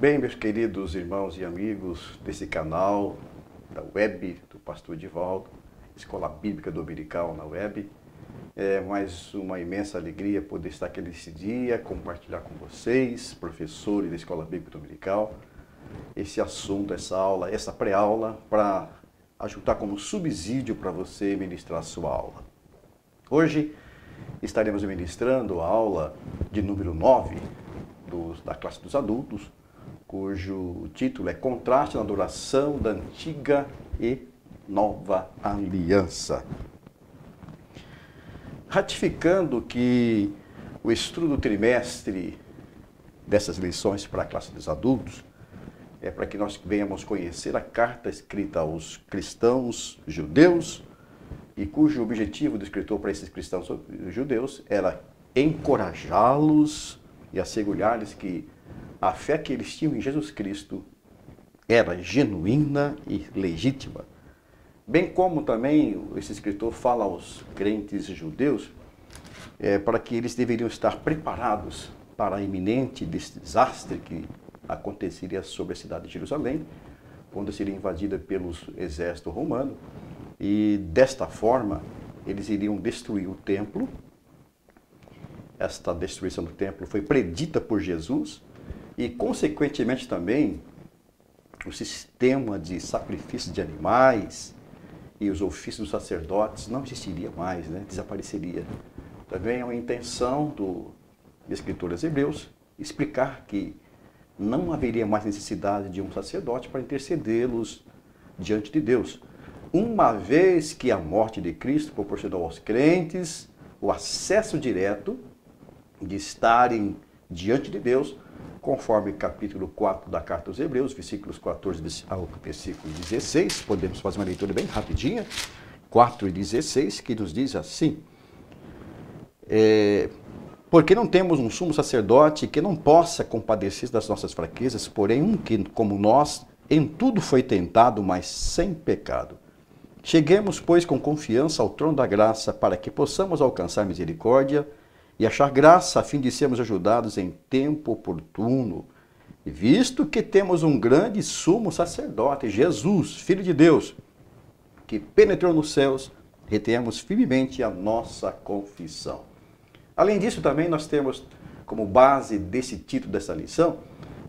Bem, meus queridos irmãos e amigos desse canal, da web do Pastor Edivaldo, Escola Bíblica Dominical na web, é mais uma imensa alegria poder estar aqui nesse dia, compartilhar com vocês, professores da Escola Bíblica Dominical, esse assunto, essa aula, essa pré-aula, para ajudar como subsídio para você ministrar a sua aula. Hoje estaremos ministrando a aula de número 9 da classe dos adultos, cujo título é Contraste na Adoração da Antiga e Nova Aliança. Ratificando que o estudo do trimestre dessas lições para a classe dos adultos é para que nós venhamos conhecer a carta escrita aos cristãos judeus e cujo objetivo do escritor para esses cristãos judeus era encorajá-los e assegurar-lhes que a fé que eles tinham em Jesus Cristo era genuína e legítima. Bem como também esse escritor fala aos crentes judeus para que eles deveriam estar preparados para a iminente desastre que aconteceria sobre a cidade de Jerusalém, quando seria invadida pelos exército romano, e desta forma eles iriam destruir o templo. Esta destruição do templo foi predita por Jesus e, consequentemente, também o sistema de sacrifício de animais e os ofícios dos sacerdotes não existiria mais, desapareceria. Também é uma intenção do escritor aos Hebreus explicar que não haveria mais necessidade de um sacerdote para intercedê-los diante de Deus, uma vez que a morte de Cristo proporcionou aos crentes o acesso direto de estarem diante de Deus, conforme capítulo 4 da carta aos Hebreus, versículos 14 ao versículo 16. Podemos fazer uma leitura bem rapidinha, 4 e 16, que nos diz assim: porque não temos um sumo sacerdote que não possa compadecer das nossas fraquezas, porém um que, como nós, em tudo foi tentado, mas sem pecado. Cheguemos, pois, com confiança ao trono da graça, para que possamos alcançar misericórdia e achar graça, a fim de sermos ajudados em tempo oportuno. E visto que temos um grande sumo sacerdote, Jesus, Filho de Deus, que penetrou nos céus, retenhamos firmemente a nossa confissão. Além disso, também nós temos como base desse título dessa lição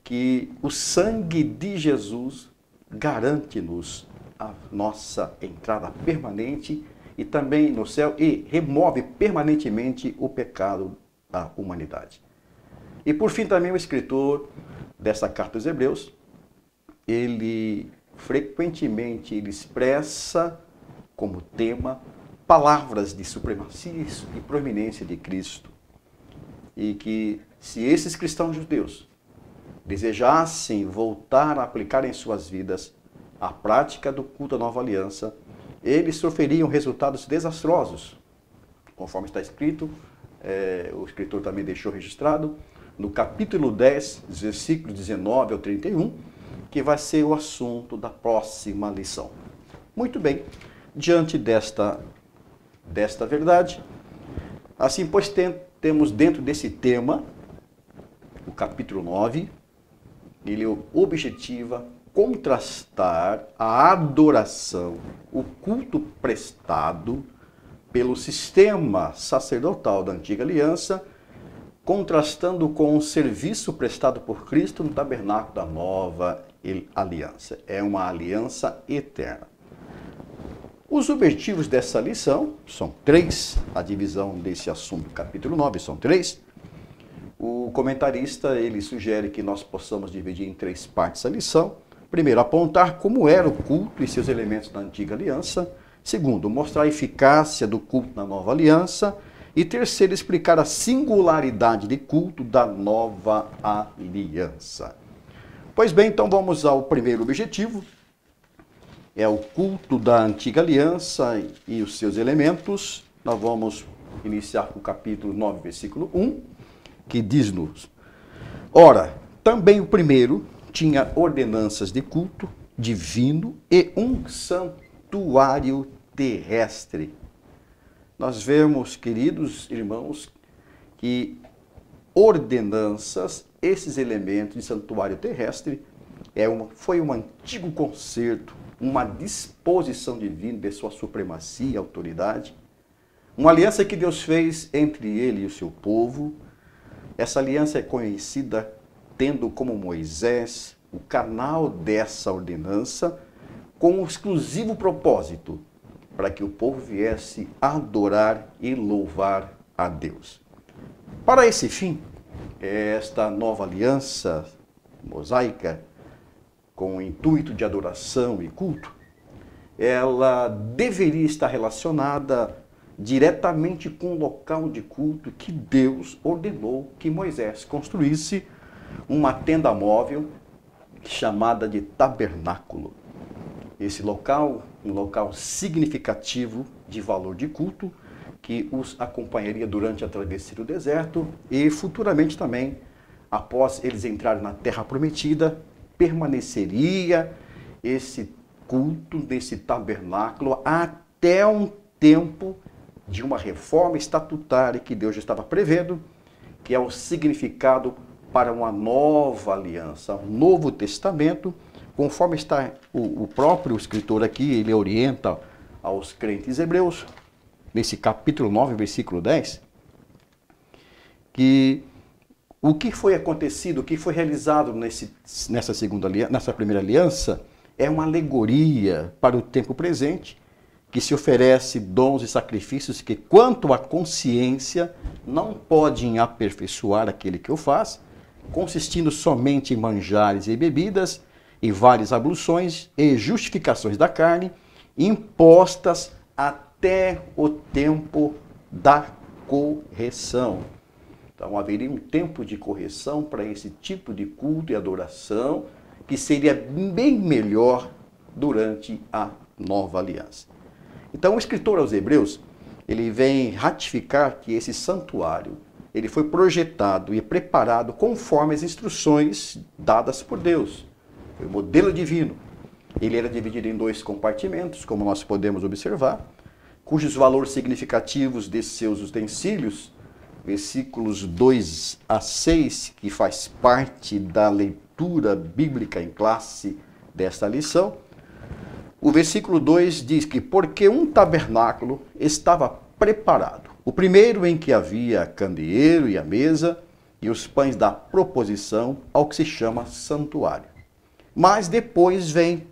que o sangue de Jesus garante-nos a nossa entrada permanente e também no céu e remove permanentemente o pecado da humanidade. E por fim também o escritor dessa carta aos Hebreus, ele frequentemente expressa como tema palavras de supremacia e proeminência de Cristo. E que se esses cristãos judeus desejassem voltar a aplicar em suas vidas a prática do culto à nova aliança, eles sofreriam resultados desastrosos, conforme está escrito, o escritor também deixou registrado, no capítulo 10, versículos 19 ao 31, que vai ser o assunto da próxima lição. Muito bem, diante desta verdade, assim pois temos dentro desse tema, o capítulo 9, ele objetiva contrastar a adoração, o culto prestado pelo sistema sacerdotal da Antiga Aliança, contrastando com o serviço prestado por Cristo no tabernáculo da Nova Aliança. É uma aliança eterna. Os objetivos dessa lição são 3, a divisão desse assunto, capítulo 9, são 3. O comentarista, ele sugere que nós possamos dividir em 3 partes a lição. Primeiro, apontar como era o culto e seus elementos na Antiga Aliança. Segundo, mostrar a eficácia do culto na Nova Aliança. E terceiro, explicar a singularidade de culto da Nova Aliança. Pois bem, então vamos ao primeiro objetivo. É o culto da Antiga Aliança e os seus elementos. Nós vamos iniciar com o capítulo 9, versículo 1, que diz-nos: ora, também o primeiro tinha ordenanças de culto divino e um santuário terrestre. Nós vemos, queridos irmãos, que ordenanças esses elementos de santuário terrestre foi um antigo concerto, uma disposição divina de sua supremacia e autoridade, uma aliança que Deus fez entre ele e o seu povo. Essa aliança é conhecida tendo como Moisés o canal dessa ordenança, com o exclusivo propósito para que o povo viesse adorar e louvar a Deus. Para esse fim, esta nova aliança mosaica, com o intuito de adoração e culto, ela deveria estar relacionada diretamente com o local de culto que Deus ordenou que Moisés construísse, uma tenda móvel chamada de tabernáculo. Esse local, um local significativo de valor de culto, que os acompanharia durante a travessia do deserto e futuramente também, após eles entrarem na Terra Prometida, permaneceria esse culto nesse tabernáculo até um tempo de uma reforma estatutária que Deus já estava prevendo, que é o significado para uma nova aliança, um novo testamento, conforme está o próprio escritor aqui, ele orienta aos crentes hebreus, nesse capítulo 9, versículo 10, que o que foi acontecido, o que foi realizado nessa primeira aliança é uma alegoria para o tempo presente, que se oferece dons e sacrifícios que, quanto à consciência, não podem aperfeiçoar aquele que o faz, consistindo somente em manjares e bebidas, e várias abluções e justificações da carne, impostas até o tempo da correção. Então haveria um tempo de correção para esse tipo de culto e adoração, que seria bem melhor durante a nova aliança. Então o escritor aos Hebreus, ele vem ratificar que esse santuário, ele foi projetado e preparado conforme as instruções dadas por Deus. Foi o modelo divino. Ele era dividido em 2 compartimentos, como nós podemos observar, cujos valores significativos de seus utensílios, versículos 2 a 6, que faz parte da leitura bíblica em classe desta lição. O versículo 2 diz que porque um tabernáculo estava preparado, o primeiro em que havia candeeiro e a mesa e os pães da proposição ao que se chama santuário. Mas depois vem,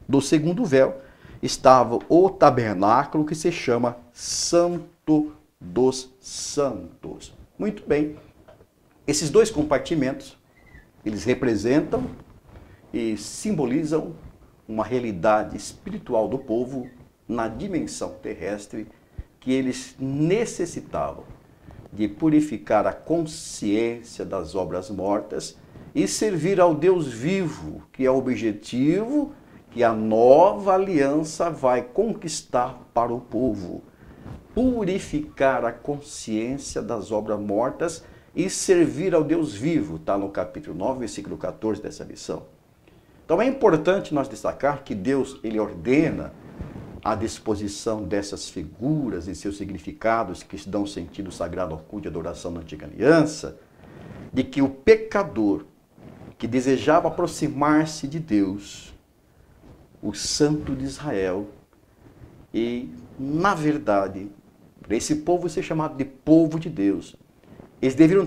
do segundo véu, estava o tabernáculo que se chama Santo dos Santos. Muito bem, esses 2 compartimentos, eles representam e simbolizam uma realidade espiritual do povo na dimensão terrestre, que eles necessitavam de purificar a consciência das obras mortas e servir ao Deus vivo, que é o objetivo que a nova aliança vai conquistar para o povo. Purificar a consciência das obras mortas e servir ao Deus vivo, está no capítulo 9, versículo 14 dessa lição. Então é importante nós destacar que Deus, ele ordena a disposição dessas figuras e seus significados que dão sentido sagrado ao culto e adoração na antiga aliança, de que o pecador que desejava aproximar-se de Deus, o Santo de Israel, e, na verdade, para esse povo ser chamado de povo de Deus, eles deveriam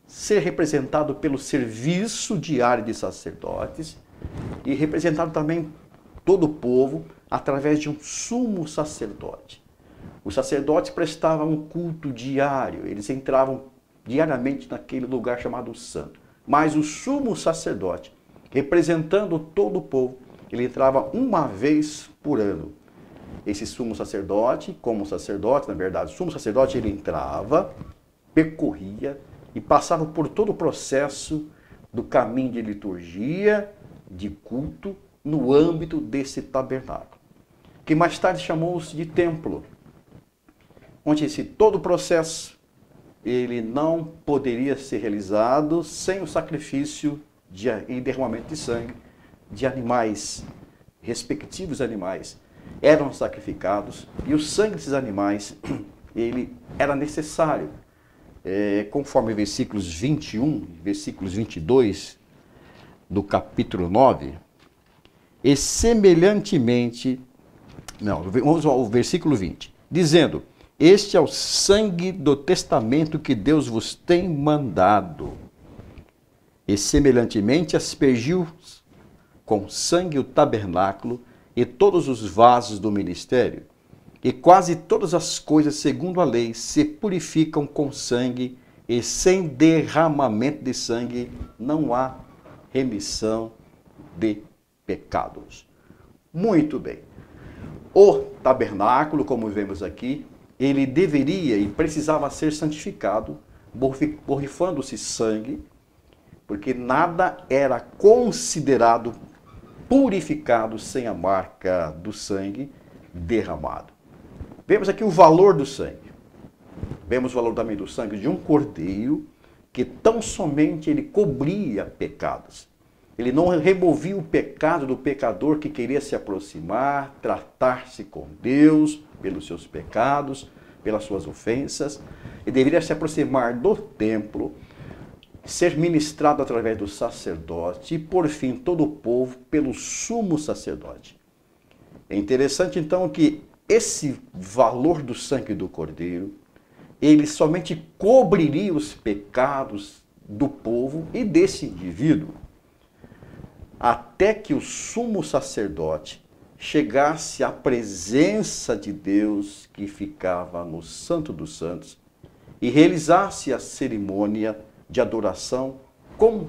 ser representados pelo serviço diário de sacerdotes e representado também todo o povo através de um sumo sacerdote. Os sacerdotes prestavam um culto diário, eles entravam diariamente naquele lugar chamado santo. Mas o sumo sacerdote, representando todo o povo, ele entrava uma vez por ano. Esse sumo sacerdote, como sacerdote, na verdade, o sumo sacerdote, ele entrava, percorria e passava por todo o processo do caminho de liturgia, de culto, no âmbito desse tabernáculo, que mais tarde chamou-se de templo, onde todo o processo ele não poderia ser realizado sem o sacrifício e derramamento de sangue de animais, respectivos animais, eram sacrificados, e o sangue desses animais, ele era necessário conforme versículos 21, versículos 22 do capítulo 9, e semelhantemente, não, vamos ao versículo 20, dizendo, este é o sangue do testamento que Deus vos tem mandado. E semelhantemente aspergiu com sangue o tabernáculo e todos os vasos do ministério, e quase todas as coisas segundo a lei se purificam com sangue, e sem derramamento de sangue não há remissão de pecados. Muito bem. O tabernáculo, como vemos aqui, ele deveria e precisava ser santificado, borrifando-se sangue, porque nada era considerado purificado sem a marca do sangue derramado. Vemos aqui o valor do sangue. Vemos o valor também do sangue de um cordeiro, que tão somente ele cobria pecados. Ele não removia o pecado do pecador que queria se aproximar, tratar-se com Deus pelos seus pecados, pelas suas ofensas. Ele deveria se aproximar do templo, ser ministrado através do sacerdote e, por fim, todo o povo pelo sumo sacerdote. É interessante, então, que esse valor do sangue do cordeiro, ele somente cobriria os pecados do povo e desse indivíduo, até que o sumo sacerdote chegasse à presença de Deus que ficava no Santo dos Santos e realizasse a cerimônia de adoração com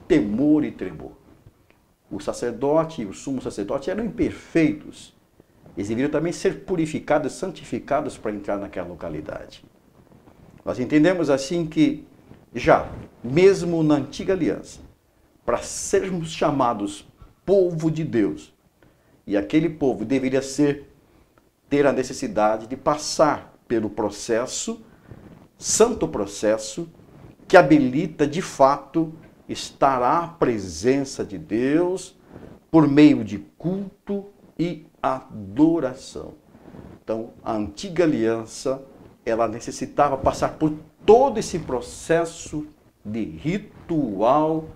temor e tremor. O sacerdote e o sumo sacerdote eram imperfeitos. Eles deveriam também ser purificados, santificados para entrar naquela localidade. Nós entendemos assim que já, mesmo na antiga aliança, para sermos chamados povo de Deus, e aquele povo deveria ter a necessidade de passar pelo processo, santo processo, que habilita de fato estar à presença de Deus por meio de culto e adoração. Então, a antiga aliança, ela necessitava passar por todo esse processo de ritual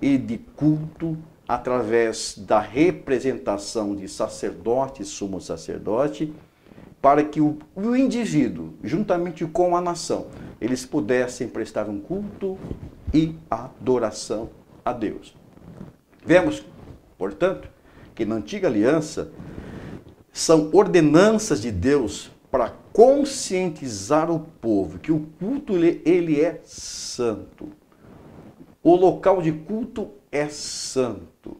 e de culto através da representação de sacerdote e sumo sacerdote, para que o indivíduo, juntamente com a nação, eles pudessem prestar um culto e adoração a Deus. Vemos, portanto, que na antiga aliança são ordenanças de Deus para conscientizar o povo que o culto ele é santo. O local de culto é santo.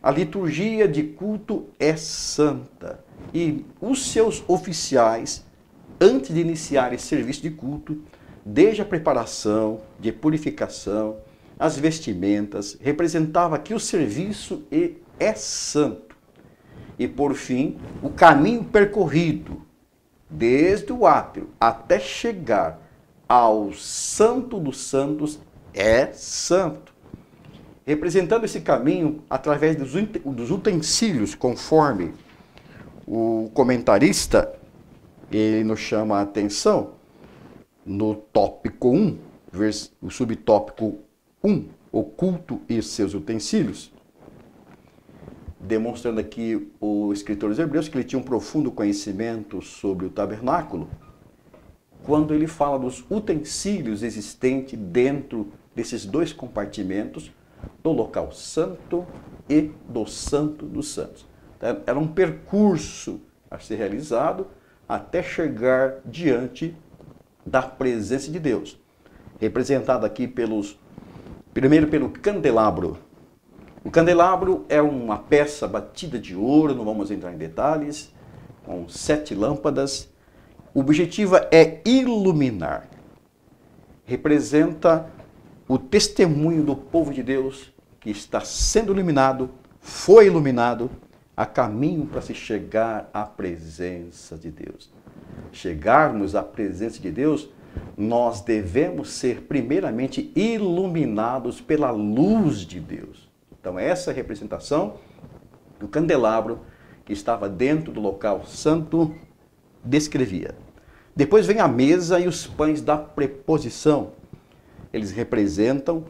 A liturgia de culto é santa. E os seus oficiais, antes de iniciar esse serviço de culto, desde a preparação, de purificação, as vestimentas, representava que o serviço é santo. E por fim, o caminho percorrido, desde o átrio até chegar ao Santo dos Santos, é santo. Representando esse caminho através dos utensílios, conforme o comentarista ele nos chama a atenção no tópico 1, o subtópico 1, o culto e seus utensílios, demonstrando aqui o escritor dos Hebreus que ele tinha um profundo conhecimento sobre o tabernáculo, quando ele fala dos utensílios existentes dentro desses dois compartimentos, do local santo e do Santo dos Santos. Era um percurso a ser realizado até chegar diante da presença de Deus, representado aqui primeiro pelo candelabro. O candelabro é uma peça batida de ouro, não vamos entrar em detalhes, com 7 lâmpadas. O objetivo é iluminar. Representa o testemunho do povo de Deus que está sendo iluminado, foi iluminado, a caminho para se chegar à presença de Deus. Chegarmos à presença de Deus, nós devemos ser primeiramente iluminados pela luz de Deus. Então essa representação do candelabro que estava dentro do local santo descrevia. Depois vem a mesa e os pães da preposição. Eles representam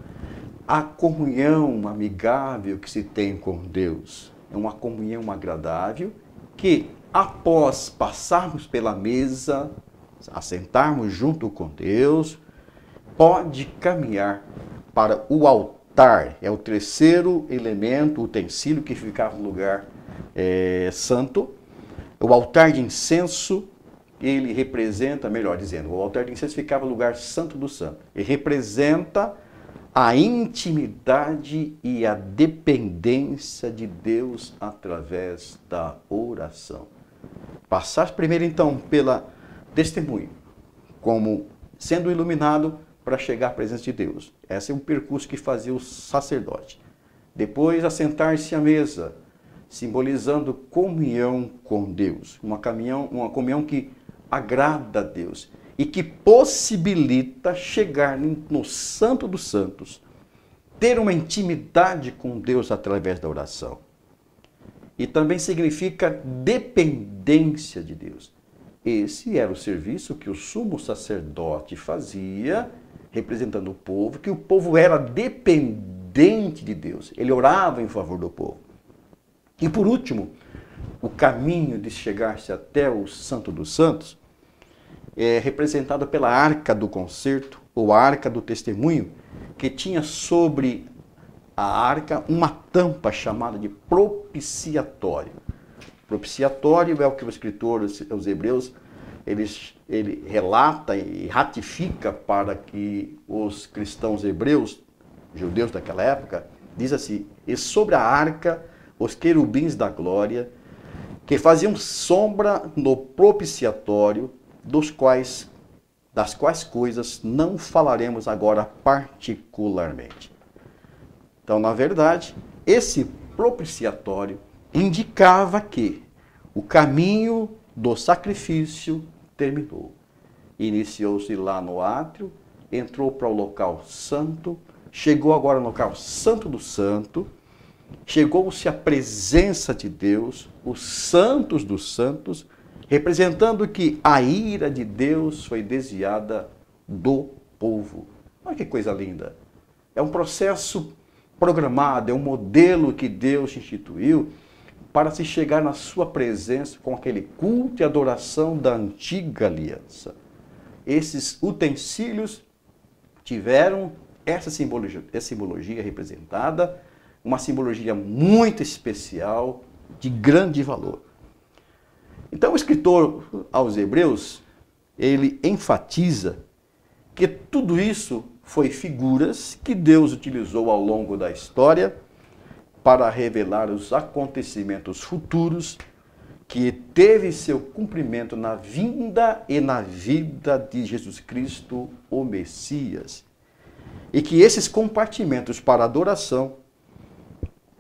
a comunhão amigável que se tem com Deus. É uma comunhão agradável que, após passarmos pela mesa, assentarmos junto com Deus, pode caminhar para o altar. É o terceiro elemento, utensílio que ficava no lugar santo. O altar de incenso, ele representa, melhor dizendo, o altar de incenso ficava no lugar santo do santo. Ele representa a intimidade e a dependência de Deus através da oração. Passar primeiro, então, pela testemunho, como sendo iluminado para chegar à presença de Deus. Esse é um percurso que fazia o sacerdote. Depois, assentar-se à mesa, simbolizando comunhão com Deus. Uma comunhão que agrada a Deus e que possibilita chegar no Santo dos Santos, ter uma intimidade com Deus através da oração. E também significa dependência de Deus. Esse era o serviço que o sumo sacerdote fazia, representando o povo, que o povo era dependente de Deus. Ele orava em favor do povo. E por último, o caminho de chegar-se até o Santo dos Santos é representado pela arca do concerto, ou arca do testemunho, que tinha sobre a arca uma tampa chamada de propiciatório. Propiciatório é o que o escritor, os hebreus, ele relata e ratifica para que os cristãos hebreus, judeus daquela época, diz assim: e sobre a arca os querubins da glória, que faziam sombra no propiciatório, das quais coisas não falaremos agora particularmente. Então, na verdade, esse propiciatório indicava que o caminho do sacrifício terminou. Iniciou-se lá no átrio, entrou para o local santo, chegou agora no local santo do santo, chegou-se à presença de Deus, os santos dos santos, representando que a ira de Deus foi desviada do povo. Olha que coisa linda! É um processo programado, é um modelo que Deus instituiu para se chegar na sua presença com aquele culto e adoração da antiga aliança. Esses utensílios tiveram essa simbologia representada, uma simbologia muito especial, de grande valor. Então o escritor aos Hebreus, ele enfatiza que tudo isso foi figuras que Deus utilizou ao longo da história para revelar os acontecimentos futuros que teve seu cumprimento na vinda e na vida de Jesus Cristo, o Messias. E que esses compartimentos para adoração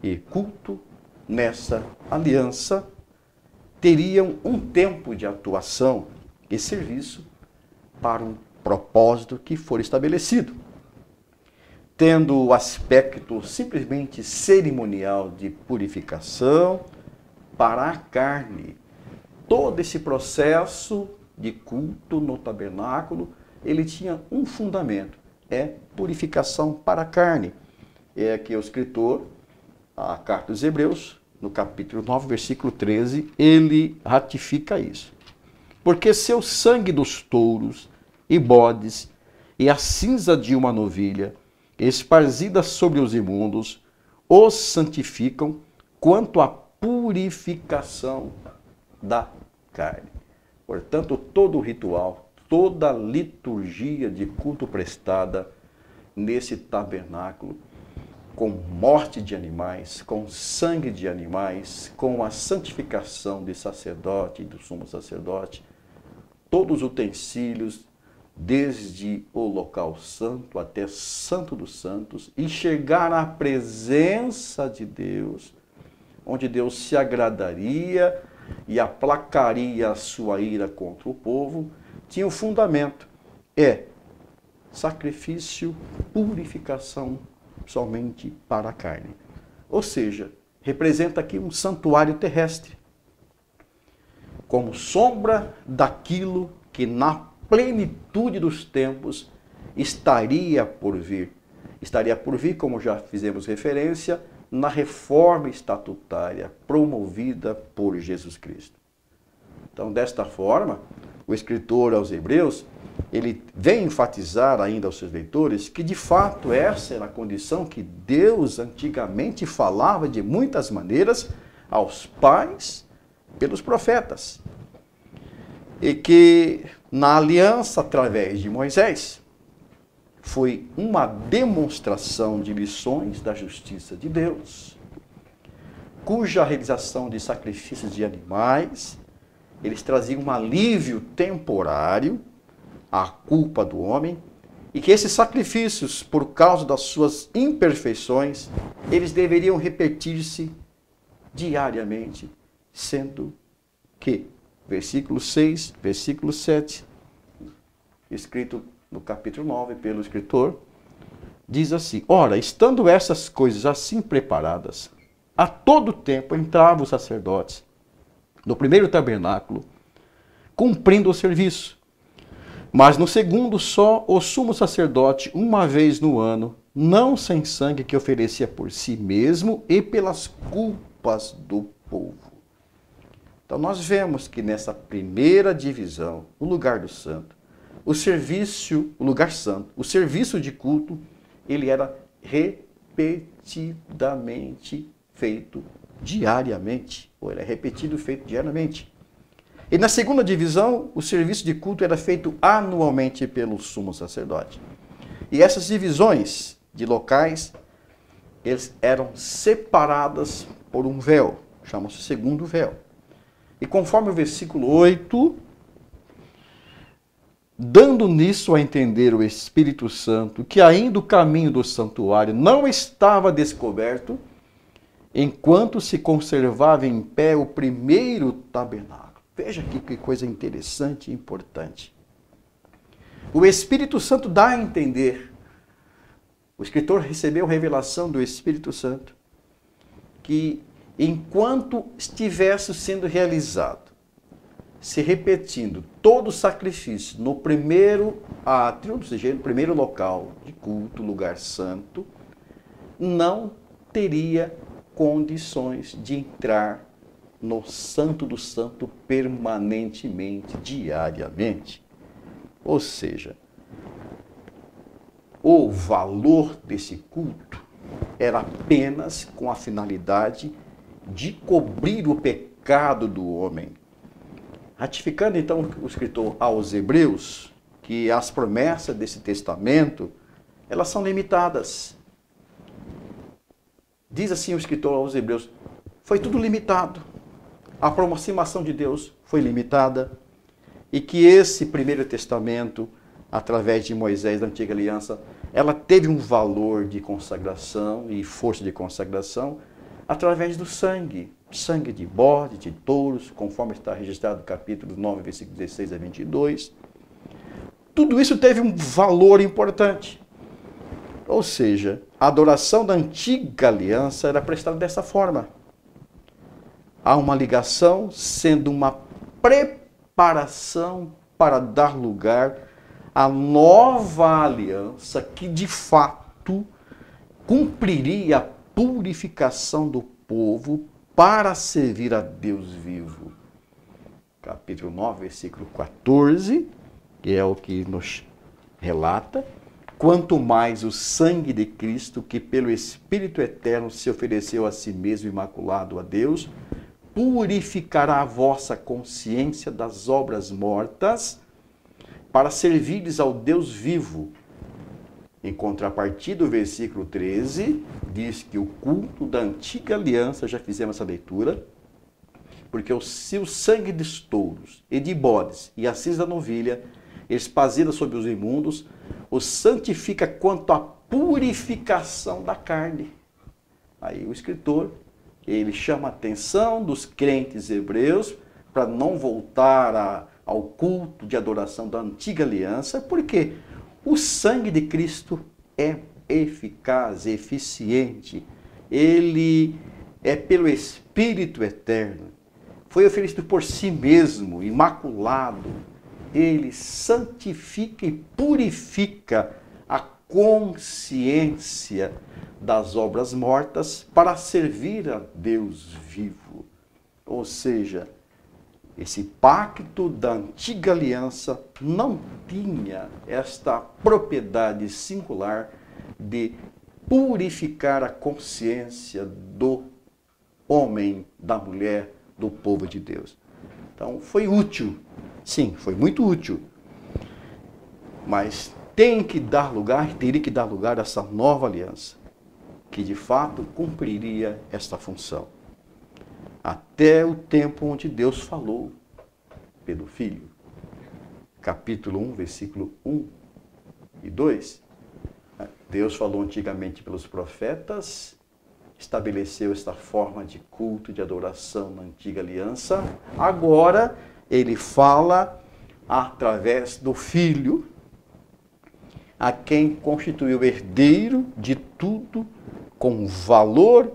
e culto nessa aliança teriam um tempo de atuação e serviço para um propósito que for estabelecido, tendo o aspecto simplesmente cerimonial de purificação para a carne. Todo esse processo de culto no tabernáculo, ele tinha um fundamento, é purificação para a carne. É que o escritor, a carta dos Hebreus, no capítulo 9, versículo 13, ele ratifica isso. Porque se o sangue dos touros e bodes e a cinza de uma novilha, esparzidas sobre os imundos, os santificam quanto à purificação da carne. Portanto, todo o ritual, toda a liturgia de culto prestada nesse tabernáculo, com morte de animais, com sangue de animais, com a santificação de sacerdote e do sumo sacerdote, todos os utensílios, desde o local santo até santo dos santos, e chegar à presença de Deus, onde Deus se agradaria e aplacaria a sua ira contra o povo, tinha um fundamento, sacrifício, purificação somente para a carne. Ou seja, representa aqui um santuário terrestre, como sombra daquilo que que na plenitude dos tempos estaria por vir. Estaria por vir, como já fizemos referência, na reforma estatutária promovida por Jesus Cristo. Então, desta forma, o escritor aos Hebreus, ele vem enfatizar ainda aos seus leitores que, de fato, essa era a condição que Deus antigamente falava de muitas maneiras aos pais pelos profetas. E que, na aliança através de Moisés, foi uma demonstração de lições da justiça de Deus, cuja realização de sacrifícios de animais, eles traziam um alívio temporário à culpa do homem, e que esses sacrifícios, por causa das suas imperfeições, eles deveriam repetir-se diariamente, sendo que, versículo 6, versículo 7, escrito no capítulo 9 pelo escritor, diz assim: ora, estando essas coisas assim preparadas, a todo tempo entravam os sacerdotes no primeiro tabernáculo, cumprindo o serviço. Mas no segundo só o sumo sacerdote, uma vez no ano, não sem sangue, que oferecia por si mesmo e pelas culpas do povo. Então nós vemos que nessa primeira divisão, o lugar do santo, o lugar santo, o serviço de culto, ele era repetidamente feito diariamente, ou ele é repetido feito diariamente. E na segunda divisão, o serviço de culto era feito anualmente pelo sumo sacerdote. E essas divisões de locais, eles eram separadas por um véu, chama-se segundo véu. E conforme o versículo 8, dando nisso a entender o Espírito Santo que ainda o caminho do santuário não estava descoberto, enquanto se conservava em pé o primeiro tabernáculo. Veja aqui que coisa interessante e importante. O Espírito Santo dá a entender, o escritor recebeu revelação do Espírito Santo, que enquanto estivesse sendo realizado, se repetindo todo o sacrifício no primeiro átrio, ou seja, no primeiro local de culto, lugar santo, não teria condições de entrar no Santo do Santo permanentemente, diariamente. Ou seja, o valor desse culto era apenas com a finalidade de cobrir o pecado do homem. Ratificando então o escritor aos Hebreus, que as promessas desse testamento, elas são limitadas. Diz assim o escritor aos Hebreus, foi tudo limitado. A aproximação de Deus foi limitada e que esse primeiro testamento, através de Moisés da Antiga Aliança, ela teve um valor de consagração e força de consagração através do sangue. Sangue de bode, de touros, conforme está registrado no capítulo 9, versículos 16 a 22. Tudo isso teve um valor importante. Ou seja, a adoração da Antiga Aliança era prestada dessa forma. Há uma ligação, sendo uma preparação para dar lugar à nova aliança que, de fato, cumpriria a purificação do povo para servir a Deus vivo. Capítulo 9, versículo 14, que é o que nos relata: quanto mais o sangue de Cristo, que pelo Espírito Eterno se ofereceu a si mesmo imaculado a Deus, purificará a vossa consciência das obras mortas, para servires ao Deus vivo. Em contrapartida, o versículo 13 diz que o culto da Antiga Aliança, já fizemos essa leitura, porque se o sangue dos touros e de bodes e a cinza da novilha, espazida sobre os imundos, os santifica quanto à purificação da carne. Aí o escritor, ele chama a atenção dos crentes hebreus para não voltar ao culto de adoração da Antiga Aliança, porque o sangue de Cristo é eficaz, eficiente. Ele é pelo Espírito Eterno. Foi oferecido por si mesmo, imaculado. ele santifica e purifica a consciência das obras mortas para servir a Deus vivo. Ou seja, esse pacto da antiga aliança não tinha esta propriedade singular de purificar a consciência do homem, da mulher, do povo de Deus. Então foi útil, sim, foi muito útil, mas teria que dar lugar a essa nova aliança, que de fato cumpriria esta função. Até o tempo onde Deus falou pelo Filho. Capítulo 1, versículo 1 e 2. Deus falou antigamente pelos profetas, estabeleceu esta forma de culto, de adoração na antiga aliança. Agora, ele fala através do Filho, a quem constituiu herdeiro de tudo, com valor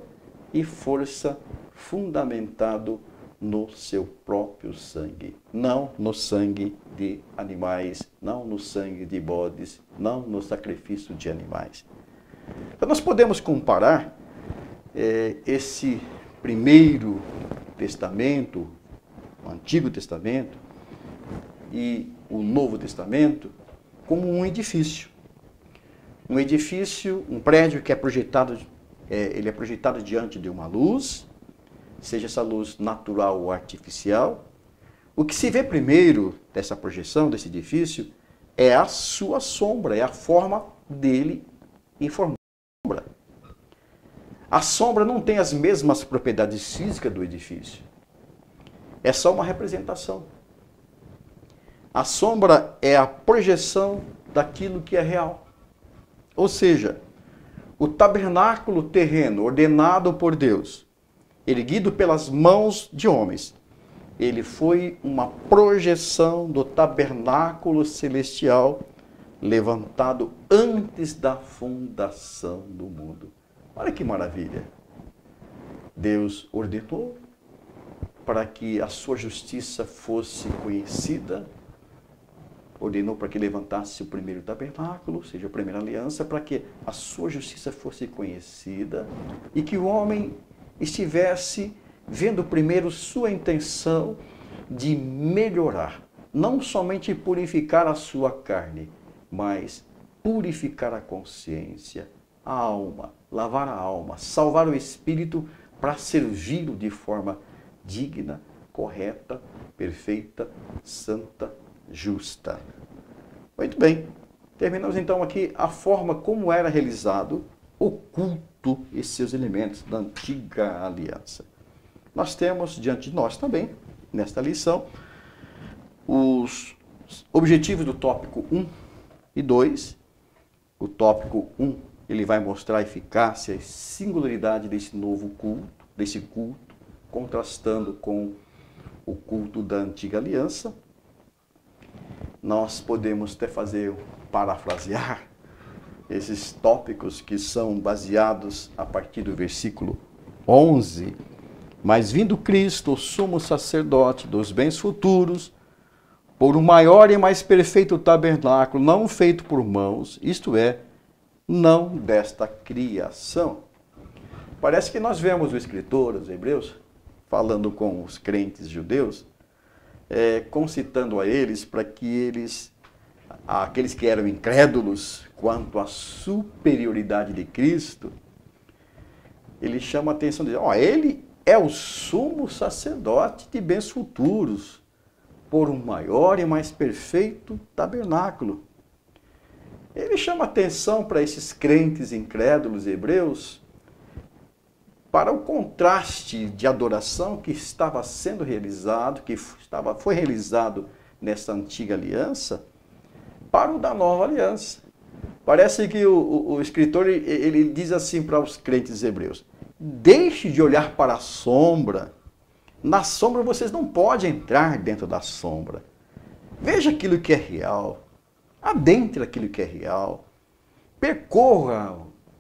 e força fundamentado no seu próprio sangue. Não no sangue de animais, não no sangue de bodes, não no sacrifício de animais. Então nós podemos comparar esse primeiro testamento, o Antigo Testamento e o Novo Testamento como um edifício. Um edifício, um prédio que é projetado, ele é projetado diante de uma luz, seja essa luz natural ou artificial. O que se vê primeiro dessa projeção, desse edifício, é a sua sombra, é a forma dele em forma de sombra. A sombra não tem as mesmas propriedades físicas do edifício. É só uma representação. A sombra é a projeção daquilo que é real. Ou seja, o tabernáculo terreno ordenado por Deus, erguido pelas mãos de homens, ele foi uma projeção do tabernáculo celestial levantado antes da fundação do mundo. Olha que maravilha! Deus ordenou para que a sua justiça fosse conhecida, ordenou para que levantasse o primeiro tabernáculo, ou seja, a primeira aliança, para que a sua justiça fosse conhecida e que o homem estivesse vendo primeiro sua intenção de melhorar, não somente purificar a sua carne, mas purificar a consciência, a alma, lavar a alma, salvar o espírito para servi-lo de forma digna, correta, perfeita, santa, justa. Muito bem, terminamos então aqui a forma como era realizado o culto e seus elementos da antiga aliança. Nós temos diante de nós também, nesta lição, os objetivos do tópico 1 e 2. O tópico 1, ele vai mostrar a eficácia e singularidade desse novo culto, desse culto, contrastando com o culto da antiga aliança. Nós podemos até parafrasear esses tópicos que são baseados a partir do versículo 11. Mas vindo Cristo, o sumo sacerdote dos bens futuros, por um maior e mais perfeito tabernáculo, não feito por mãos, isto é, não desta criação. Parece que nós vemos o escritor, os Hebreus, falando com os crentes judeus, concitando a eles para que eles, aqueles que eram incrédulos quanto à superioridade de Cristo, ele chama a atenção deles. Ele é o sumo sacerdote de bens futuros, por um maior e mais perfeito tabernáculo. Ele chama atenção para esses crentes incrédulos hebreus, para o contraste de adoração que estava sendo realizado, foi realizado nessa antiga aliança, para o da nova aliança. Parece que o escritor ele diz assim para os crentes hebreus: deixe de olhar para a sombra. Na sombra vocês não podem entrar dentro da sombra. Veja aquilo que é real. Adentre aquilo que é real. Percorra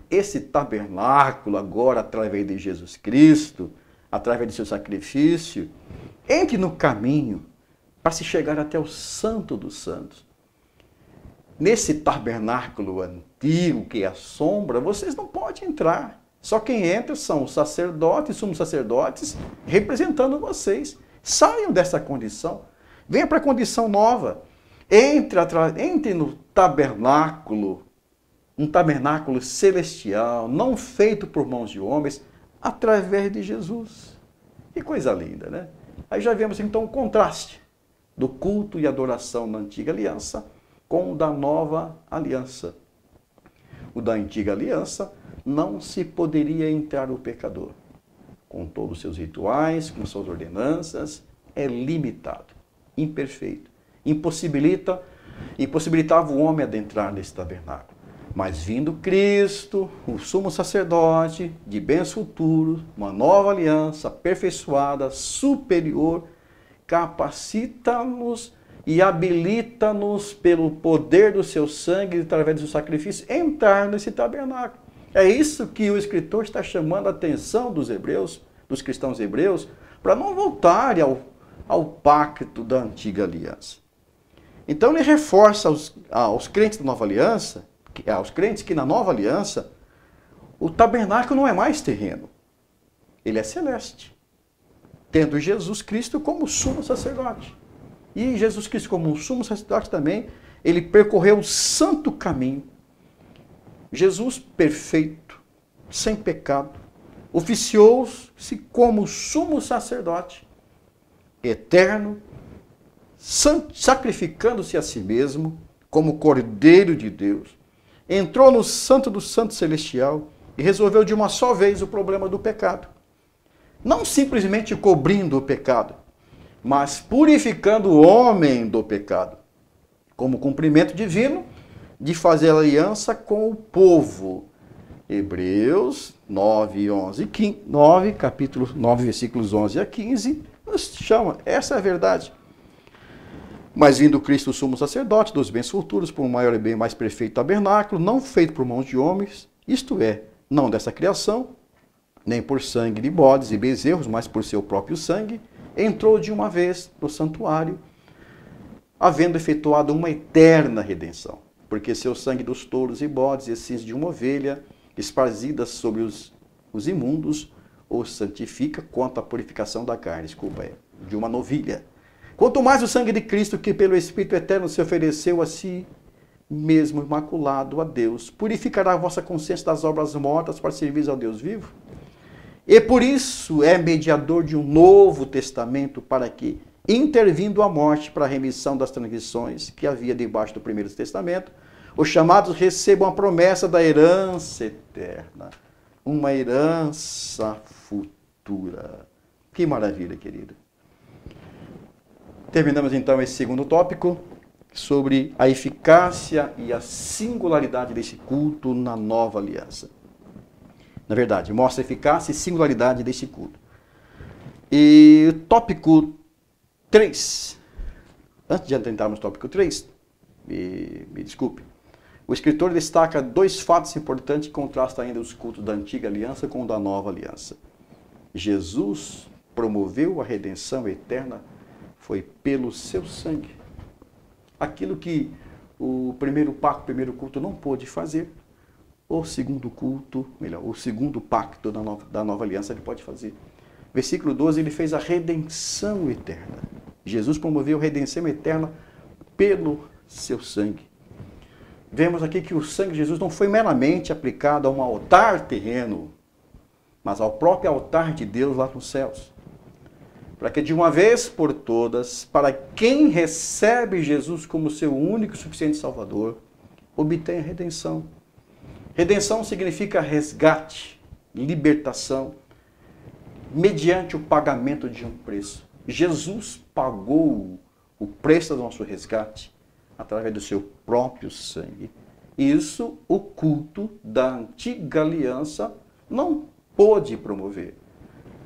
esse tabernáculo agora através de Jesus Cristo, através do seu sacrifício. Entre no caminho para se chegar até o Santo dos Santos. Nesse tabernáculo antigo, que é a sombra, vocês não podem entrar. Só quem entra são os sacerdotes, sumos sacerdotes, representando vocês. Saiam dessa condição. Venha para a condição nova. Entre no tabernáculo, um tabernáculo celestial, não feito por mãos de homens, através de Jesus. Que coisa linda, né? Aí já vemos então o contraste do culto e adoração da antiga aliança com o da nova aliança. O da antiga aliança não se poderia entrar o pecador. Com todos os seus rituais, com suas ordenanças, é limitado, imperfeito. Impossibilitava o homem adentrar nesse tabernáculo. Mas vindo Cristo, o sumo sacerdote, de bens futuros, uma nova aliança aperfeiçoada, superior, capacita-nos e habilita-nos pelo poder do seu sangue, através do seu sacrifício, entrar nesse tabernáculo. É isso que o escritor está chamando a atenção dos hebreus, dos cristãos hebreus, para não voltarem ao pacto da antiga aliança. Então ele reforça aos crentes da nova aliança, aos crentes que na nova aliança, o tabernáculo não é mais terreno, ele é celeste, tendo Jesus Cristo como sumo sacerdote. E Jesus Cristo como sumo sacerdote também, ele percorreu o santo caminho. Jesus perfeito, sem pecado, oficiou-se como sumo sacerdote, eterno, sacrificando-se a si mesmo como Cordeiro de Deus. Entrou no Santo do Santo Celestial e resolveu de uma só vez o problema do pecado. Não simplesmente cobrindo o pecado, mas purificando o homem do pecado, como cumprimento divino de fazer aliança com o povo. Hebreus 9, 11, 15, 9, capítulo 9, versículos 11 a 15, nos chama, essa é a verdade. Mas vindo Cristo, o sumo sacerdote dos bens futuros, por um maior e bem mais perfeito tabernáculo, não feito por mãos de homens, isto é, não dessa criação, nem por sangue de bodes e bezerros, mas por seu próprio sangue, entrou de uma vez no santuário, havendo efetuado uma eterna redenção. Porque seu sangue dos touros e bodes e cinza de uma ovelha, esparzidas sobre os imundos, os santifica quanto à purificação da carne, de uma novilha. Quanto mais o sangue de Cristo, que pelo Espírito Eterno se ofereceu a si mesmo imaculado a Deus, purificará a vossa consciência das obras mortas para servir ao Deus vivo. E por isso é mediador de um novo testamento, para que, intervindo a morte para a remissão das transgressões que havia debaixo do primeiro testamento, os chamados recebam a promessa da herança eterna, uma herança futura. Que maravilha, querido. Terminamos então esse segundo tópico sobre a eficácia e a singularidade desse culto na nova aliança. Na verdade, mostra a eficácia e singularidade desse culto. E tópico 3. Antes de adentrarmos no tópico 3, me desculpe. O escritor destaca dois fatos importantes que contrastam ainda os cultos da antiga aliança com o da nova aliança. Jesus promoveu a redenção eterna foi pelo seu sangue. Aquilo que o primeiro pacto, o primeiro culto não pôde fazer, o segundo culto, o segundo pacto da nova aliança ele pode fazer. Versículo 12, ele fez a redenção eterna. Jesus promoveu a redenção eterna pelo seu sangue. Vemos aqui que o sangue de Jesus não foi meramente aplicado a um altar terreno, mas ao próprio altar de Deus lá nos céus. Para que de uma vez por todas, para quem recebe Jesus como seu único e suficiente Salvador, obtenha redenção. Redenção significa resgate, libertação, mediante o pagamento de um preço. Jesus pagou o preço do nosso resgate através do seu próprio sangue. Isso o culto da antiga aliança não pôde promover.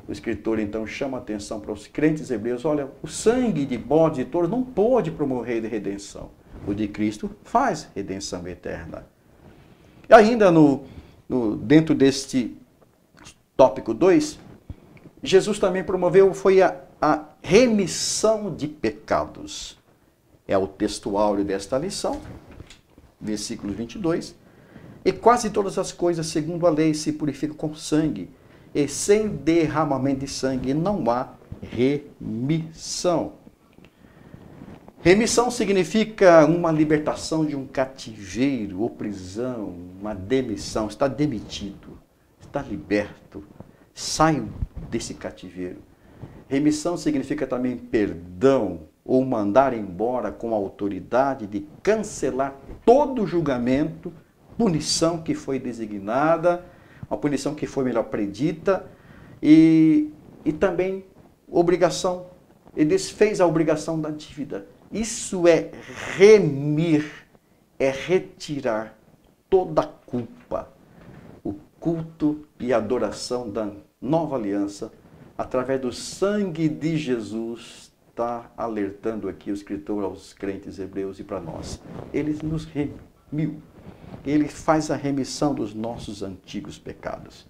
O escritor então chama a atenção para os crentes hebreus, olha, o sangue de bode e touro não pôde promover redenção. O de Cristo faz redenção eterna. E ainda dentro deste tópico 2, Jesus também promoveu, foi a remissão de pecados. É o texto áureo desta lição, versículo 22. E quase todas as coisas, segundo a lei, se purificam com sangue, e sem derramamento de sangue não há remissão. Remissão significa uma libertação de um cativeiro ou prisão, uma demissão. Está demitido, está liberto, sai desse cativeiro. Remissão significa também perdão ou mandar embora com a autoridade de cancelar todo julgamento, punição que foi designada, uma punição que foi melhor predita e também obrigação. Ele desfez a obrigação da dívida. Isso é remir, é retirar toda a culpa. O culto e a adoração da nova aliança, através do sangue de Jesus, está alertando aqui o escritor aos crentes hebreus e para nós. Ele nos remiu. Ele faz a remissão dos nossos antigos pecados.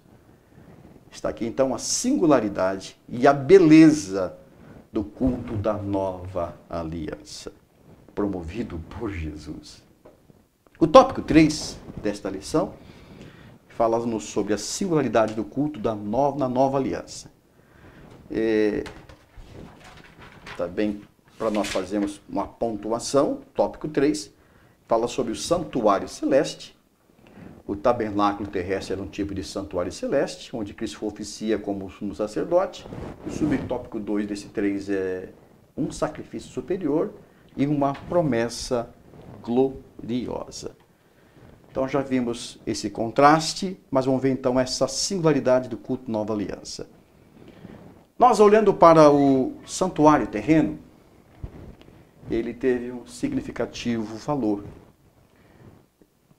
Está aqui então a singularidade e a beleza do culto da nova aliança, promovido por Jesus. O tópico 3 desta lição fala-nos sobre a singularidade do culto na nova aliança. Também, para nós fazermos uma pontuação, tópico 3 fala sobre o santuário celeste. O tabernáculo terrestre era um tipo de santuário celeste, onde Cristo oficia como sumo sacerdote. O subtópico 2 desse 3 é um sacrifício superior e uma promessa gloriosa. Então já vimos esse contraste, mas vamos ver então essa singularidade do culto nova aliança. Nós olhando para o santuário terreno, ele teve um significativo valor.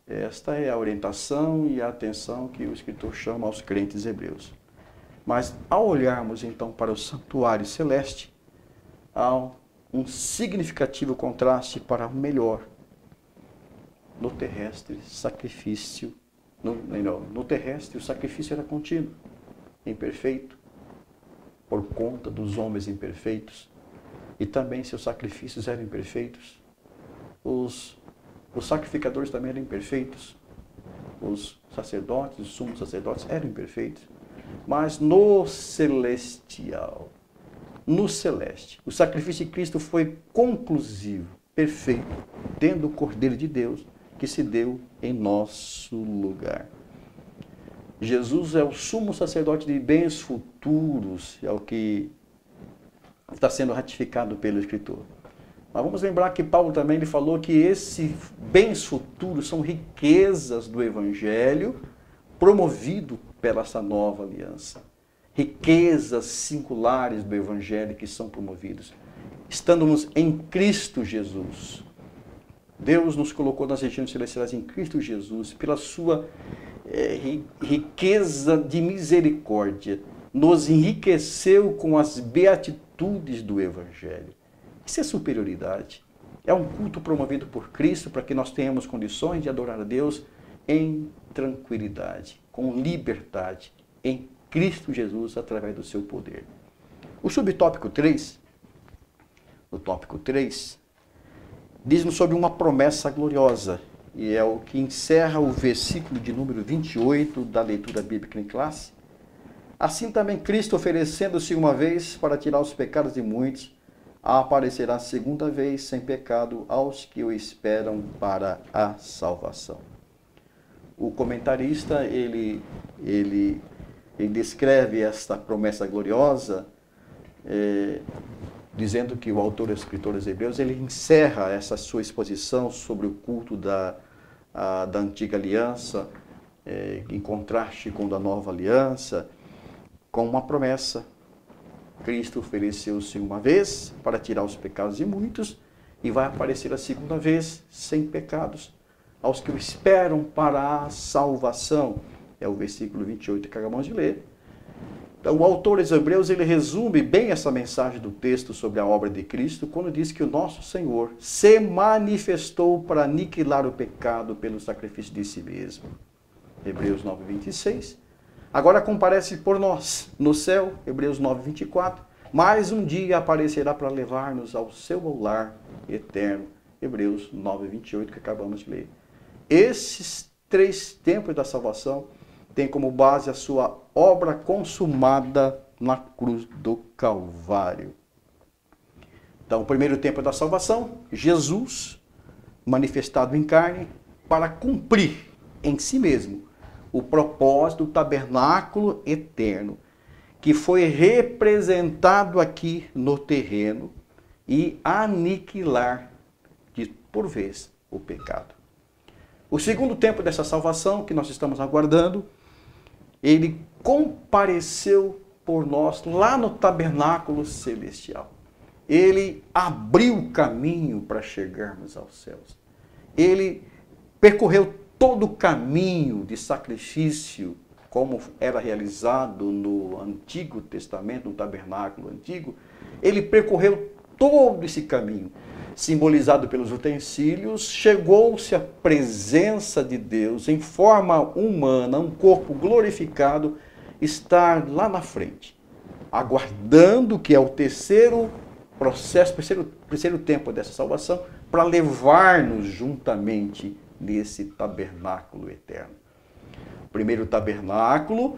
Esta é a orientação e a atenção que o escritor chama aos crentes hebreus. Mas ao olharmos então para o santuário celeste, há um significativo contraste para o melhor. No terrestre, sacrifício. No terrestre, o sacrifício era contínuo, imperfeito, por conta dos homens imperfeitos. E também seus sacrifícios eram imperfeitos. Os sacrificadores também eram imperfeitos. Os sacerdotes, os sumos sacerdotes eram imperfeitos. Mas no celestial, no celeste, o sacrifício de Cristo foi conclusivo, perfeito, tendo o Cordeiro de Deus que se deu em nosso lugar. Jesus é o sumo sacerdote de bens futuros, é o que está sendo ratificado pelo escritor. Mas vamos lembrar que Paulo também ele falou que esses bens futuros são riquezas do Evangelho promovido pela essa nova aliança. Riquezas singulares do Evangelho que são promovidas. Estamos em Cristo Jesus. Deus nos colocou nas regiões celestiais em Cristo Jesus, pela sua riqueza de misericórdia, nos enriqueceu com as beatitudes do Evangelho. Isso é superioridade. É um culto promovido por Cristo para que nós tenhamos condições de adorar a Deus em tranquilidade, com liberdade, em Cristo Jesus, através do seu poder. O subtópico 3, o tópico 3, diz-nos sobre uma promessa gloriosa, e é o que encerra o versículo de número 28 da leitura bíblica em classe. Assim também Cristo, oferecendo-se uma vez para tirar os pecados de muitos, aparecerá segunda vez sem pecado aos que o esperam para a salvação. O comentarista, ele descreve esta promessa gloriosa, dizendo que o autor e os escritores hebreus, ele encerra essa sua exposição sobre o culto da antiga aliança, em contraste com a da nova aliança, com uma promessa. Cristo ofereceu-se uma vez para tirar os pecados de muitos e vai aparecer a segunda vez sem pecados aos que o esperam para a salvação. É o versículo 28 que acabamos de ler. Então, o autor dos Hebreus, ele resume bem essa mensagem do texto sobre a obra de Cristo, quando diz que o nosso Senhor se manifestou para aniquilar o pecado pelo sacrifício de si mesmo. Hebreus 9, 26. Agora comparece por nós no céu, Hebreus 9, 24, mas um dia aparecerá para levar-nos ao seu lar eterno. Hebreus 9, 28, que acabamos de ler. Esses 3 tempos da salvação têm como base a sua obra consumada na cruz do Calvário. Então, o primeiro tempo da salvação, Jesus, manifestado em carne, para cumprir em si mesmo o propósito do tabernáculo eterno, que foi representado aqui no terreno e aniquilar, por vez, o pecado. O segundo tempo dessa salvação, que nós estamos aguardando, ele compareceu por nós lá no tabernáculo celestial. Ele abriu o caminho para chegarmos aos céus. Ele percorreu todo o caminho de sacrifício, como era realizado no Antigo Testamento, no tabernáculo antigo. Ele percorreu todo esse caminho, simbolizado pelos utensílios. Chegou-se à presença de Deus em forma humana, um corpo glorificado, estar lá na frente, aguardando que é o terceiro processo, terceiro tempo dessa salvação, para levar-nos juntamente nesse tabernáculo eterno. O primeiro tabernáculo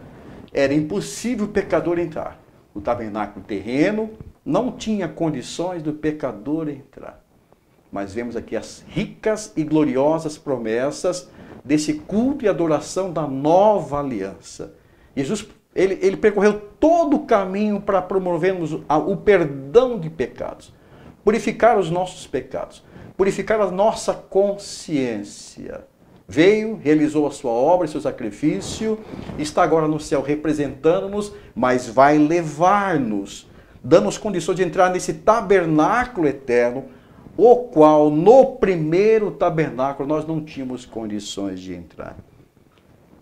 era impossível o pecador entrar. O tabernáculo terreno não tinha condições do pecador entrar. Mas vemos aqui as ricas e gloriosas promessas desse culto e adoração da nova aliança. Jesus, ele percorreu todo o caminho para promovermos o perdão de pecados, purificar os nossos pecados, purificar a nossa consciência. Veio, realizou a sua obra, seu sacrifício, está agora no céu representando-nos, mas vai levar-nos, dando-nos condições de entrar nesse tabernáculo eterno, o qual no primeiro tabernáculo nós não tínhamos condições de entrar.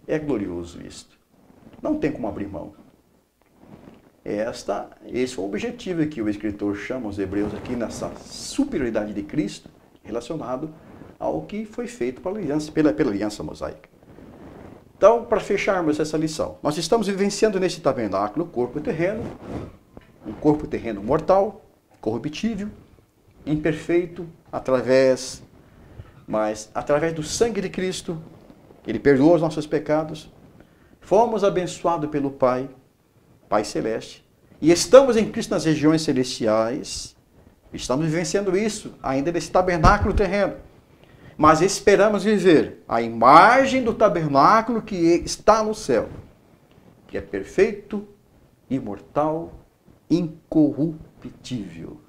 É glorioso isto. Não tem como abrir mão. Esse é o objetivo que o escritor chama os hebreus aqui nessa superioridade de Cristo, relacionado ao que foi feito pela aliança mosaica. Então, para fecharmos essa lição, nós estamos vivenciando nesse tabernáculo um corpo terreno mortal, corruptível, imperfeito, mas através do sangue de Cristo, Ele perdoou os nossos pecados, fomos abençoados pelo Pai Celeste, e estamos em Cristo nas regiões celestiais, estamos vivenciando isso ainda nesse tabernáculo terreno, mas esperamos viver a imagem do tabernáculo que está no céu, que é perfeito, imortal, incorruptível.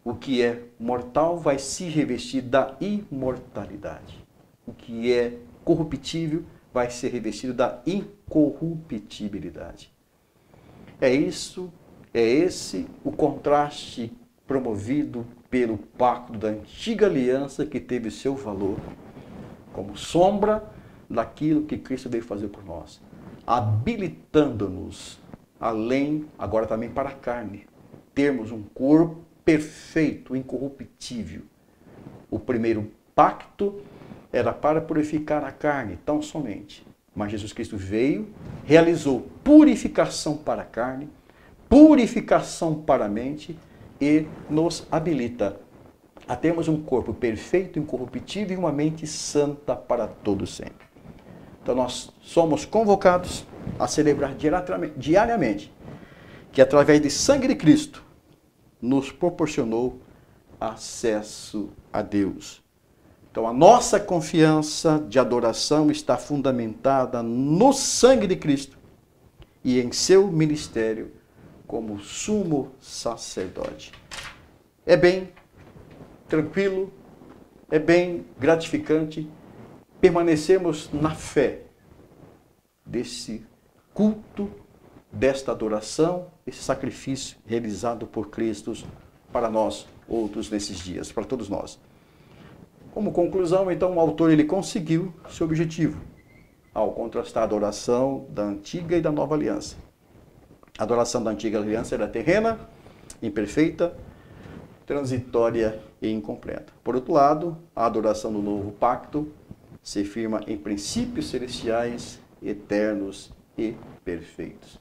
O que é mortal vai se revestir da imortalidade. O que é corruptível vai ser revestido da incorruptibilidade. É esse o contraste promovido pelo pacto da antiga aliança, que teve seu valor como sombra daquilo que Cristo veio fazer por nós, habilitando-nos além, agora também para a carne, termos um corpo perfeito, incorruptível. O primeiro pacto era para purificar a carne, tão somente. Mas Jesus Cristo veio, realizou purificação para a carne, purificação para a mente e nos habilita a termos um corpo perfeito, incorruptível e uma mente santa para todo sempre. Então nós somos convocados a celebrar diariamente que através do sangue de Cristo nos proporcionou acesso a Deus. Então a nossa confiança de adoração está fundamentada no sangue de Cristo e em seu ministério como sumo sacerdote. É bem tranquilo, é bem gratificante permanecermos na fé desse culto, desta adoração, esse sacrifício realizado por Cristo para nós outros nesses dias, para todos nós. Como conclusão, então, o autor ele conseguiu seu objetivo ao contrastar a adoração da antiga e da nova aliança. A adoração da antiga aliança era terrena, imperfeita, transitória e incompleta. Por outro lado, a adoração do novo pacto se firma em princípios celestiais, eternos e perfeitos.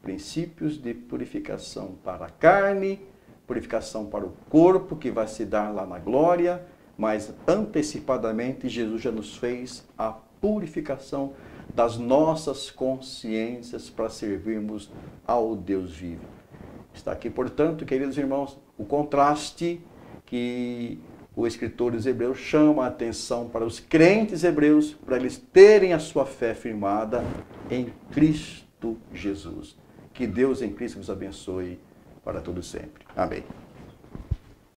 princípios de purificação para a carne, purificação para o corpo, que vai se dar lá na glória, mas antecipadamente Jesus já nos fez a purificação das nossas consciências para servirmos ao Deus vivo. Está aqui, portanto, queridos irmãos, o contraste que o escritor dos Hebreus chama a atenção para os crentes hebreus, para eles terem a sua fé firmada em Cristo Jesus. Que Deus em Cristo vos abençoe para todo sempre. Amém.